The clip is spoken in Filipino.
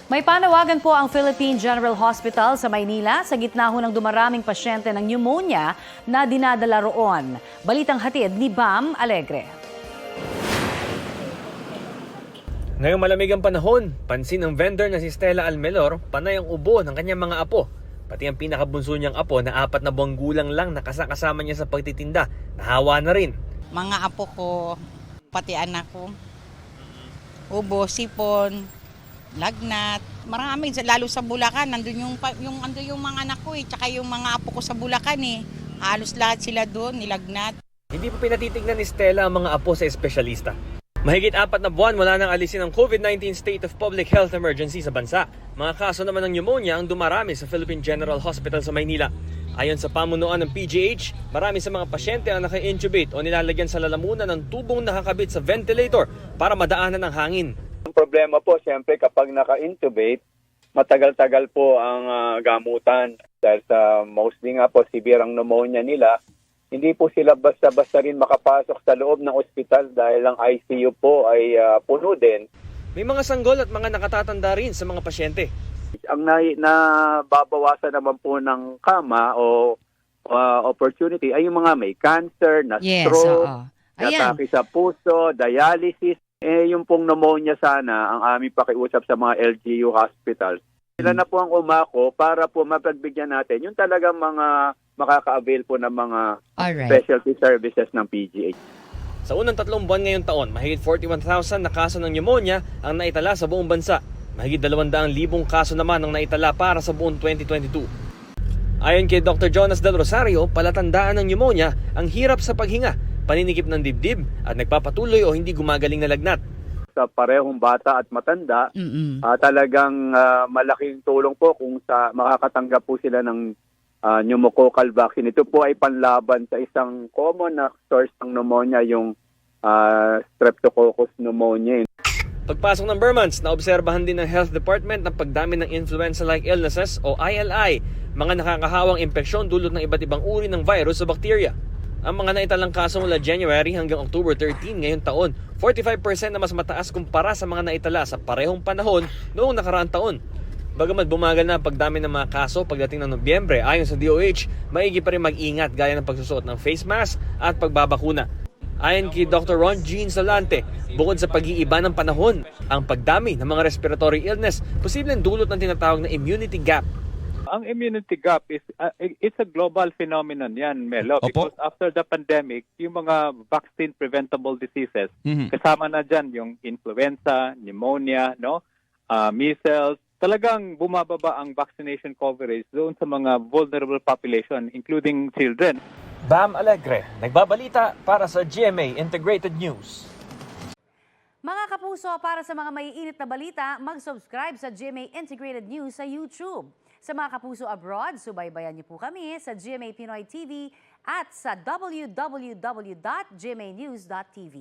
May panawagan po ang Philippine General Hospital sa Maynila sa gitna ho ng dumaraming pasyente ng pneumonia na dinadala roon. Balitang hatid ni Bam Alegre. Ngayong malamig ang panahon, pansin ng vendor na si Stella Almelor, panay ang ubo ng kanyang mga apo. Pati ang pinakabunso niyang apo na 4 na buwang gulang lang nakasama niya sa pagtitinda, nahawa na rin. Mga apo ko, pati anak ko, ubo, sipon, lagnat, marami, lalo sa Bulacan, nandun yung mga anak ko tsaka yung mga apo ko sa Bulacan halos lahat sila doon, nilagnat. Hindi pa pinatitignan ni Stella ang mga apo sa espesyalista. Mahigit 4 na buwan wala nang alisin ang COVID-19 State of Public Health Emergency sa bansa. Mga kaso naman ng pneumonia ang dumarami sa Philippine General Hospital sa Maynila. Ayon sa pamunuan ng PGH, marami sa mga pasyente ang naka-intubate o nilalagyan sa lalamunan ng tubong nakakabit sa ventilator para madaanan ng hangin. Ang problema po, siyempre kapag naka-intubate, matagal-tagal po ang gamutan. Dahil sa mostly nga po, severe ang pneumonia nila, hindi po sila basta-basta rin makapasok sa loob ng ospital dahil ang ICU po ay puno din. May mga sanggol at mga nakatatanda rin sa mga pasyente. Ang nababawasan naman po ng kama o opportunity ay yung mga may cancer, na stroke, atake sa puso, dialysis. Yung pong pneumonia sana ang aming pakiusap sa mga LGU hospitals. Sila na po ang umako para po mapagbigyan natin yung talagang mga makaka-avail po ng mga specialty services ng PGH. Sa unang 3 buwan ngayong taon, mahigit 41,000 na kaso ng pneumonia ang naitala sa buong bansa. Mahigit 200,000 kaso naman ang naitala para sa buong 2022. Ayon kay Dr. Jonas Del Rosario, palatandaan ng pneumonia ang hirap sa paghinga, paninikip ng dibdib at nagpapatuloy o hindi gumagaling na lagnat. Sa parehong bata at matanda, talagang malaking tulong po kung makakatanggap po sila ng pneumococcal vaccine. Ito po ay panlaban sa isang common na source ng pneumonia, yung Streptococcus pneumoniae. Pagpasok ng Burmans, naobserbahan din ng Health Department ang pagdami ng influenza-like illnesses o ILI, mga nakakahawang impeksyon dulot ng iba't ibang uri ng virus o bacteria. Ang mga naitalang kaso mula January hanggang October 13 ngayong taon, 45% na mas mataas kumpara sa mga naitala sa parehong panahon noong nakaraang taon. Bagamat bumagal na ang pagdami ng mga kaso pagdating ng Nobyembre, ayon sa DOH, maigi pa rin mag-ingat gaya ng pagsusuot ng face mask at pagbabakuna. Ayon kay Dr. Ron Jean Solante, bukod sa pag-iiba ng panahon, ang pagdami ng mga respiratory illness posibleng dulot ng tinatawag na immunity gap. Ang immunity gap is it's a global phenomenon yan, Melo. Opo. Because after the pandemic, yung mga vaccine preventable diseases, kasama na dyan yung influenza, pneumonia, measles. Talagang bumababa ang vaccination coverage doon sa mga vulnerable population, including children. Bam Alegre, nagbabalita para sa GMA Integrated News. Mga kapuso, para sa mga maiinit na balita, mag-subscribe sa GMA Integrated News sa YouTube. Sa mga kapuso abroad, subaybayan niyo po kami sa GMA Pinoy TV at sa www.gmanews.tv.